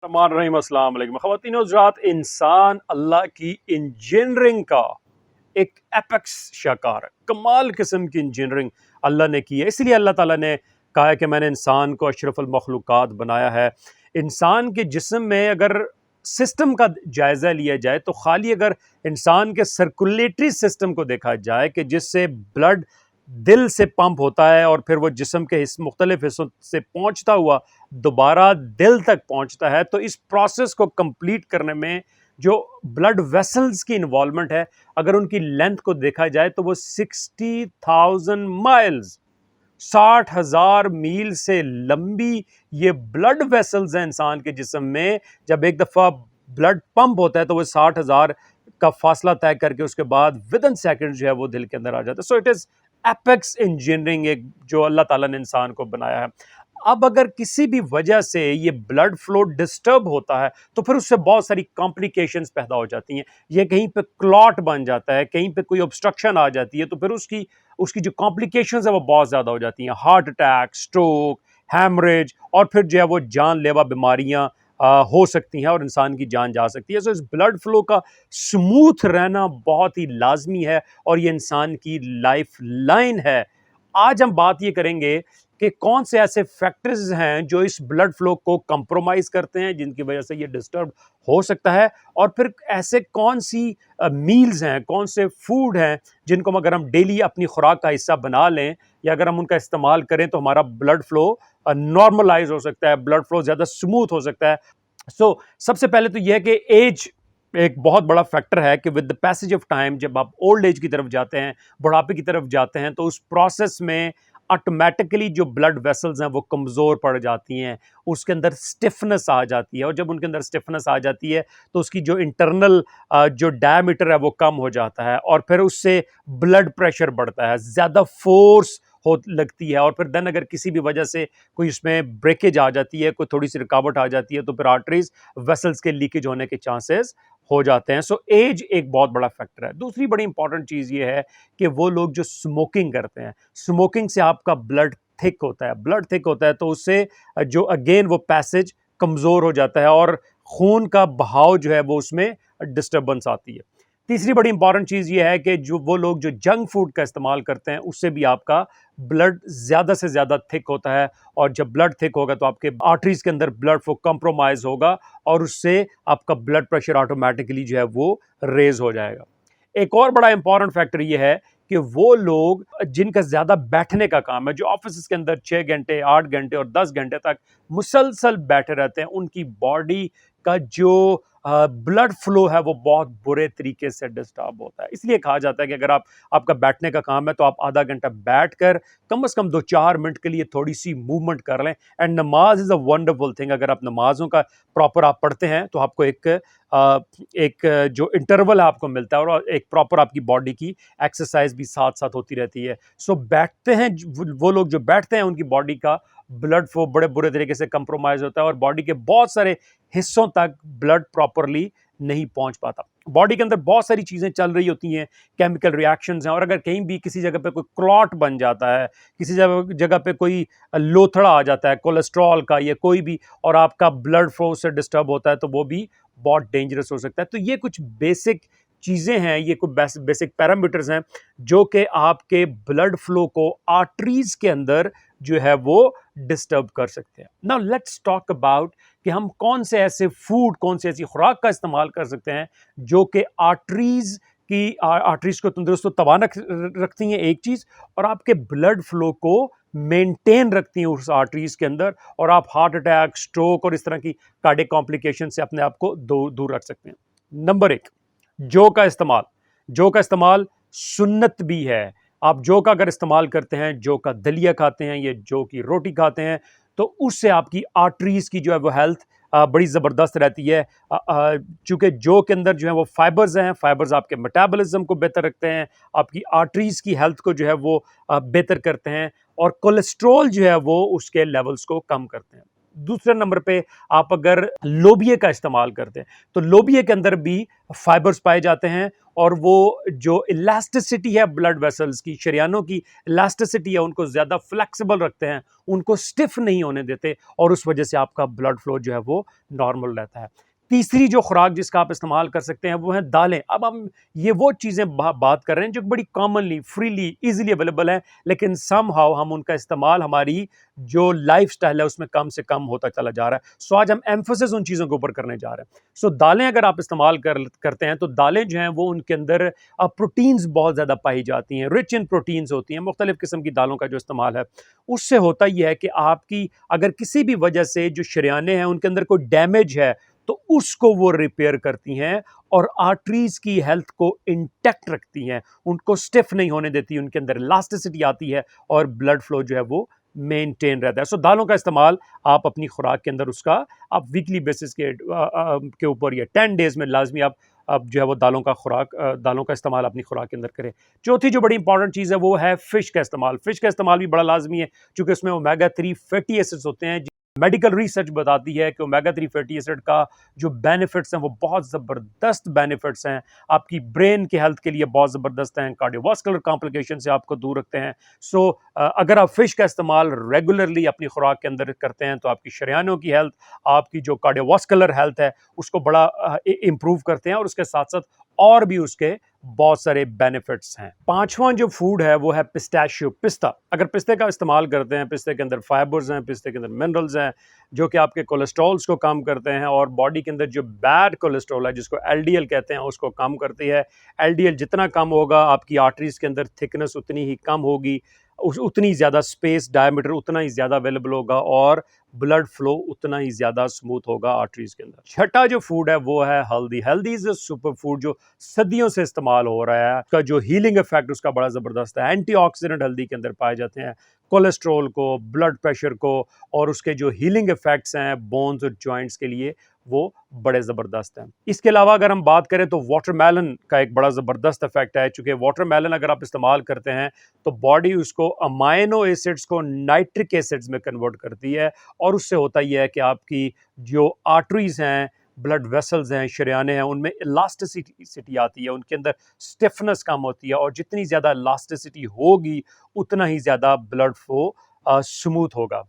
रहीम अस्सलाम वालेकुम ख़वातीन और हज़रात। इंसान अल्लाह की इंजीनियरिंग का एक एपेक्स शाकार है। कमाल किस्म की इंजीनियरिंग अल्लाह ने की है। इसलिए अल्लाह ताला ने कहा है कि मैंने इंसान को अशरफुल मखलूक़ात बनाया है। इंसान के जिस्म में अगर सिस्टम का जायज़ा लिया जाए तो खाली अगर इंसान के सर्कुलेटरी सिस्टम को देखा जाए कि जिससे ब्लड दिल से पंप होता है और फिर वो जिस्म के मुख्तलिफ हिस्सों से पहुंचता हुआ दोबारा दिल तक पहुंचता है, तो इस प्रोसेस को कंप्लीट करने में जो ब्लड वेसल्स की इन्वॉल्वमेंट है, अगर उनकी लेंथ को देखा जाए तो वो 60,000 माइल्स 60,000 मील से लंबी ये ब्लड वेसल्स हैं इंसान के जिस्म में। जब एक दफ़ा ब्लड पंप होता है तो वो 60,000 का फासला तय करके उसके बाद विद इन सेकेंड जो है वो दिल के अंदर आ जाता है। So it is apex engineering एक जो अल्लाह ताला ने इंसान को बनाया है। अब अगर किसी भी वजह से ये ब्लड फ्लो डिस्टर्ब होता है तो फिर उससे बहुत सारी कॉम्प्लिकेशंस पैदा हो जाती हैं। ये कहीं पे क्लॉट बन जाता है, कहीं पे कोई ऑब्स्ट्रक्शन आ जाती है, तो फिर उसकी उसकी जो कॉम्प्लिकेशंस है वो बहुत ज़्यादा हो जाती हैं। हार्ट अटैक, स्ट्रोक, हैमरेज और फिर जो है वो जानलेवा बीमारियां हो सकती हैं और इंसान की जान जा सकती है। सो इस ब्लड फ्लो का स्मूथ रहना बहुत ही लाजमी है और ये इंसान की लाइफ लाइन है। आज हम बात ये करेंगे कि कौन से ऐसे फैक्टर्स हैं जो इस ब्लड फ्लो को कंप्रोमाइज करते हैं, जिनकी वजह से ये डिस्टर्ब हो सकता है, और फिर ऐसे कौन सी मील्स हैं, कौन से फूड हैं जिनको अगर हम डेली अपनी खुराक का हिस्सा बना लें या अगर हम उनका इस्तेमाल करें तो हमारा ब्लड फ्लो नॉर्मलाइज हो सकता है, ब्लड फ्लो ज़्यादा स्मूथ हो सकता है। सबसे पहले तो यह है कि एज एक बहुत बड़ा फैक्टर है कि with the passage of time जब आप ओल्ड एज की तरफ जाते हैं, बुढ़ापे की तरफ जाते हैं, तो उस प्रोसेस में ऑटोमेटिकली जो ब्लड वेसल्स हैं वो कमज़ोर पड़ जाती हैं, उसके अंदर स्टिफनेस आ जाती है, और जब उनके अंदर स्टिफनेस आ जाती है तो उसकी जो इंटरनल जो डायमीटर है वो कम हो जाता है और फिर उससे ब्लड प्रेशर बढ़ता है, ज़्यादा फोर्स हो लगती है, और फिर देन अगर किसी भी वजह से कोई उसमें ब्रेकेज आ जाती है, कोई थोड़ी सी रुकावट आ जाती है, तो फिर आर्टरीज वेसल्स के लीकेज होने के चांसेस हो जाते हैं। सो एज एक बहुत बड़ा फैक्टर है। दूसरी बड़ी इंपॉर्टेंट चीज़ ये है कि वो लोग जो स्मोकिंग करते हैं, स्मोकिंग से आपका ब्लड थिक होता है, ब्लड थिक होता है तो उससे जो अगेन वो पैसेज कमज़ोर हो जाता है और खून का बहाव जो है वो उसमें डिस्टर्बेंस आती है। तीसरी बड़ी इंपॉर्टेंट चीज़ ये है कि जो वो लोग जो जंक फूड का इस्तेमाल करते हैं उससे भी आपका ब्लड ज़्यादा से ज़्यादा थिक होता है, और जब ब्लड थिक होगा तो आपके आर्टरीज के अंदर ब्लड फ्लो कंप्रोमाइज होगा और उससे आपका ब्लड प्रेशर ऑटोमेटिकली जो है वो रेज हो जाएगा। एक और बड़ा इंपॉर्टेंट फैक्टर ये है कि वो लोग जिनका ज़्यादा बैठने का काम है, जो ऑफिस के अंदर 6 घंटे 8 घंटे और 10 घंटे तक मुसलसल बैठे रहते हैं, उनकी बॉडी का जो ब्लड फ्लो है वो बहुत बुरे तरीके से डिस्टर्ब होता है। इसलिए कहा जाता है कि अगर आपका बैठने का काम है तो आप आधा घंटा बैठकर कम से कम 2-4 मिनट के लिए थोड़ी सी मूवमेंट कर लें। एंड नमाज इज़ अ वंडरफुल थिंग। अगर आप नमाजों का प्रॉपर आप पढ़ते हैं तो आपको एक जो इंटरवल है आपको मिलता है और एक प्रॉपर आपकी बॉडी की एक्सरसाइज भी साथ साथ होती रहती है। सो बैठते हैं वो लोग जो बैठते हैं उनकी बॉडी का ब्लड फ्लो बड़े बुरे तरीके से कंप्रोमाइज होता है और बॉडी के बहुत सारे हिस्सों तक ब्लड प्रॉपरली नहीं पहुंच पाता। बॉडी के अंदर बहुत सारी चीज़ें चल रही होती हैं, केमिकल रिएक्शंस हैं, और अगर कहीं भी किसी जगह पे कोई क्लॉट बन जाता है, किसी जगह जगह पे कोई लोथड़ा आ जाता है कोलेस्ट्रॉल का या कोई भी, और आपका ब्लड फ्लो से डिस्टर्ब होता है, तो वो भी बहुत डेंजरस हो सकता है। तो ये कुछ बेसिक चीज़ें हैं, ये कुछ बेसिक पैरामीटर्स हैं जो कि आपके ब्लड फ्लो को आर्टरीज के अंदर जो है वो डिस्टर्ब कर सकते हैं। नाउ लेट्स टॉक अबाउट कि हम कौन से ऐसे फूड, कौन से ऐसी खुराक का इस्तेमाल कर सकते हैं जो कि आर्टरीज को तंदुरुस्त व तवाना रखती हैं, एक चीज़, और आपके ब्लड फ्लो को मेंटेन रखती हैं उस आर्टरीज के अंदर, और आप हार्ट अटैक, स्ट्रोक और इस तरह की कार्डियक कॉम्प्लिकेशन से अपने आप को दूर रख सकते हैं। नंबर 1, जौ का इस्तेमाल सुन्नत भी है। आप जौ का अगर इस्तेमाल करते हैं, जौ का दलिया खाते हैं या जौ की रोटी खाते हैं, तो उससे आपकी आर्टरीज की जो है वो हेल्थ बड़ी ज़बरदस्त रहती है। चूँकि जौ के अंदर जो है वो फाइबर्स हैं, फाइबर्स आपके मेटाबॉलिज्म को बेहतर रखते हैं, आपकी आर्टरीज की हेल्थ को जो है वो बेहतर करते हैं, और कोलेस्ट्रॉल जो है वो उसके लेवल्स को कम करते हैं। दूसरे नंबर पे आप अगर लोबिया का इस्तेमाल करते हैं तो लोबिया के अंदर भी फाइबर्स पाए जाते हैं, और वो जो इलास्टिसिटी है ब्लड वेसल्स की, शरियानों की इलास्टिसिटी है, उनको ज़्यादा फ्लेक्सिबल रखते हैं, उनको स्टिफ नहीं होने देते, और उस वजह से आपका ब्लड फ्लो जो है वो नॉर्मल रहता है। तीसरी जो खुराक जिसका आप इस्तेमाल कर सकते हैं वो है दालें। अब हम ये वो चीज़ें बात कर रहे हैं जो बड़ी कॉमनली, फ्रीली, इजीली अवेलेबल है, लेकिन समहाउ हम उनका इस्तेमाल हमारी जो लाइफस्टाइल है उसमें कम से कम होता चला जा रहा है। सो आज हम एम्फोसिस उन चीज़ों के ऊपर करने जा रहे हैं। सो दालें अगर आप इस्तेमाल करते हैं तो दालें जो हैं वो उनके अंदर प्रोटीन्स बहुत ज़्यादा पाई जाती हैं, रिच इन प्रोटीन्स होती हैं। मुख्तलिफ किस्म की दालों का जो इस्तेमाल है उससे होता यह है कि आपकी अगर किसी भी वजह से जो शरियाने हैं उनके अंदर कोई डैमेज है तो उसको वो रिपेयर करती हैं और आर्टरीज की हेल्थ को इंटैक्ट रखती हैं, उनको स्टिफ नहीं होने देती, उनके अंदर इलास्टिसिटी आती है और ब्लड फ्लो जो है वो मेंटेन रहता है। सो दालों का इस्तेमाल आप अपनी खुराक के अंदर उसका आप वीकली बेसिस के ऊपर या 10 डेज में लाजमी आप अब जो है वो दालों का इस्तेमाल अपनी खुराक के अंदर करें। चौथी जो बड़ी इंपॉर्टेंट चीज़ है वो है फ़िश का इस्तेमाल। फ़िश का इस्तेमाल भी बड़ा लाजमी है क्योंकि उसमें ओमेगा 3 फैटी एसिड्स होते हैं। मेडिकल रिसर्च बताती है कि ओमेगा 3 फैटी एसिड का जो बेनिफिट्स हैं वो बहुत ज़बरदस्त बेनिफिट्स हैं, आपकी ब्रेन की हेल्थ के लिए बहुत ज़बरदस्त हैं, कार्डियोवास्कुलर कॉम्प्लिकेशन से आपको दूर रखते हैं। सो अगर आप फ़िश का इस्तेमाल रेगुलरली अपनी खुराक के अंदर करते हैं तो आपकी शरियानों की हेल्थ, आपकी जो कार्डियोवास्कुलर हेल्थ है उसको बड़ा इम्प्रूव करते हैं, और उसके साथ साथ और भी उसके बहुत सारे बेनिफिट्स हैं। पांचवा जो फूड है वो है पिस्ताशियो, पिस्ता। अगर पिस्ते का इस्तेमाल करते हैं, पिस्ते के अंदर फाइबर्स हैं, पिस्ते के अंदर मिनरल्स हैं जो कि आपके कोलेस्ट्रॉल्स को कम करते हैं, और बॉडी के अंदर जो बैड कोलेस्ट्रॉल है जिसको एलडीएल कहते हैं उसको कम करती है। एलडीएल जितना कम होगा आपकी आर्टरीज के अंदर थिकनेस उतनी ही कम होगी, उतनी ज़्यादा स्पेस, डायमीटर उतना ही ज़्यादा अवेलेबल होगा, और ब्लड फ्लो उतना ही ज़्यादा स्मूथ होगा आर्टरीज के अंदर। छठा जो फूड है वो है हल्दी। हल्दी इज अ सुपर फूड जो सदियों से इस्तेमाल हो रहा है। उसका जो हीलिंग इफेक्ट उसका बड़ा ज़बरदस्त है। एंटीऑक्सीडेंट हल्दी के अंदर पाए जाते हैं, कोलेस्ट्रॉल को, ब्लड प्रेशर को, और उसके जो हीलिंग इफेक्ट्स हैं बोन्स और जॉइंट्स के लिए वो बड़े ज़बरदस्त हैं। इसके अलावा अगर हम बात करें तो वाटरमेलन का एक बड़ा ज़बरदस्त इफेक्ट है, चूँकि वाटरमेलन अगर आप इस्तेमाल करते हैं तो बॉडी उसको अमाइनो एसिड्स को नाइट्रिक एसिड्स में कन्वर्ट करती है, और उससे होता यह है कि आपकी जो आर्टरीज हैं, ब्लड वेसल्स हैं, शरियाने हैं, उनमें इलास्टिसिटी आती है, उनके अंदर स्टिफनेस कम होती है, और जितनी ज़्यादा इलास्टिसिटी होगी उतना ही ज़्यादा ब्लड फ्लो स्मूथ होगा।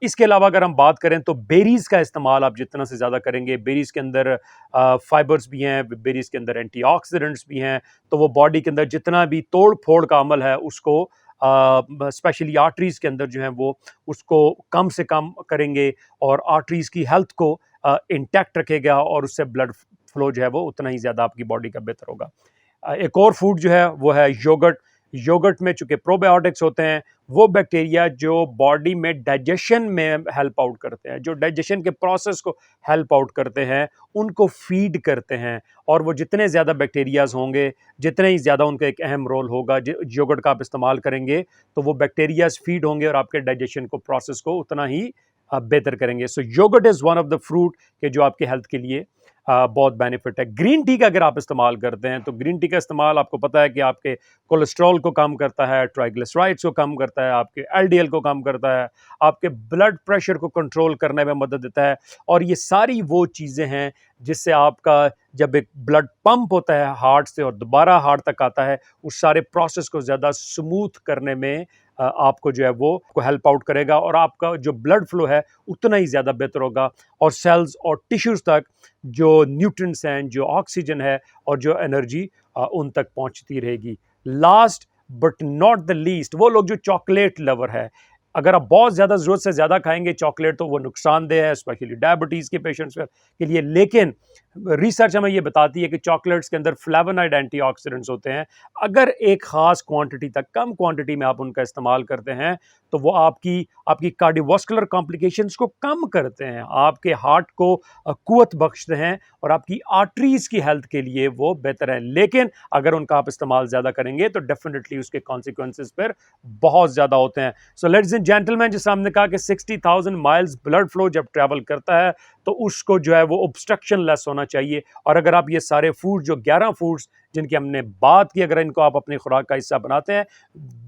इसके अलावा अगर हम बात करें तो बेरीज़ का इस्तेमाल आप जितना से ज़्यादा करेंगे, बेरीज़ के अंदर फाइबर्स भी हैं, बेरीज़ के अंदर एंटीऑक्सीडेंट्स भी हैं, तो वो बॉडी के अंदर जितना भी तोड़ फोड़ का अमल है उसको स्पेशली आर्टरीज के अंदर जो है वो उसको कम से कम करेंगे, और आर्टरीज की हेल्थ को इंटैक्ट रखेगा, और उससे ब्लड फ्लो जो है वो उतना ही ज़्यादा आपकी बॉडी का बेहतर होगा। एक और फूड जो है वो है योगर्ट। योगर्ट में चूंकि प्रोबायोटिक्स होते हैं, वो बैक्टीरिया जो बॉडी में डाइजेशन में हेल्प आउट करते हैं, जो डाइजेशन के प्रोसेस को हेल्प आउट करते हैं, उनको फीड करते हैं, और वो जितने ज़्यादा बैक्टीरियाज होंगे, जितने ही ज़्यादा उनका एक अहम रोल होगा, योगर्ट का आप इस्तेमाल करेंगे तो वो बैक्टीरियाज फीड होंगे और आपके डाइजेशन को प्रोसेस को उतना ही बेहतर करेंगे। So yogurt is one of the fruit के जो आपके हेल्थ के लिए बहुत बेनिफिट है। ग्रीन टी का अगर आप इस्तेमाल करते हैं तो ग्रीन टी का इस्तेमाल आपको पता है कि आपके कोलेस्ट्रॉल को कम करता है, ट्राइग्लिसराइड्स को कम करता है, आपके एलडीएल को कम करता है, आपके ब्लड प्रेशर को कंट्रोल करने में मदद देता है, और ये सारी वो चीज़ें हैं जिससे आपका जब एक ब्लड पंप होता है हार्ट से और दोबारा हार्ट तक आता है, उस सारे प्रोसेस को ज़्यादा स्मूथ करने में आपको जो है वो को हेल्प आउट करेगा, और आपका जो ब्लड फ्लो है उतना ही ज़्यादा बेहतर होगा, और सेल्स और टिश्यूज़ तक जो न्यूट्रिएंट्स हैं, जो ऑक्सीजन है और जो एनर्जी उन तक पहुंचती रहेगी। Last but not the least, वो लोग जो चॉकलेट लवर है, अगर आप बहुत ज़्यादा ज़रूरत से ज़्यादा खाएंगे चॉकलेट तो वो नुकसानदेह है, स्पेशली डायबिटीज़ के पेशेंट्स के लिए। लेकिन रिसर्च हमें ये बताती है कि चॉकलेट्स के अंदर फ्लेवोनॉइड एंटीऑक्सीडेंट्स होते हैं। अगर एक ख़ास क्वांटिटी तक, कम क्वांटिटी में आप उनका इस्तेमाल करते हैं तो वो आपकी कार्डियोवास्कुलर कॉम्प्लिकेशंस को कम करते हैं, आपके हार्ट को कुव्वत बख्शते हैं, और आपकी आर्टरीज की हेल्थ के लिए वो बेहतर है। लेकिन अगर उनका आप इस्तेमाल ज़्यादा करेंगे तो डेफिनेटली उसके कॉन्सिक्वेंसेस पर बहुत ज़्यादा होते हैं। सो लेडीज एंड जेंटलमैन जिस हमने कहा कि 60,000 माइल्स ब्लड फ्लो जब ट्रैवल करता है तो उसको जो है वो ऑब्स्ट्रक्शन लेस होना चाहिए। और अगर आप ये सारे फूड जो 11 फूड्स जिनकी हमने बात की, अगर इनको आप अपनी खुराक का हिस्सा बनाते हैं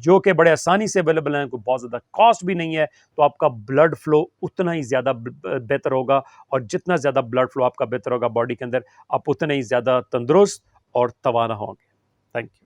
जो कि बड़े आसानी से अवेलेबल हैं, कोई बहुत ज़्यादा कॉस्ट भी नहीं है, तो आपका ब्लड फ्लो उतना ही ज़्यादा बेहतर होगा। और जितना ज़्यादा ब्लड फ्लो आपका बेहतर होगा बॉडी के अंदर, आप उतने ही ज़्यादा तंदुरुस्त और तवाना होंगे। Thank you.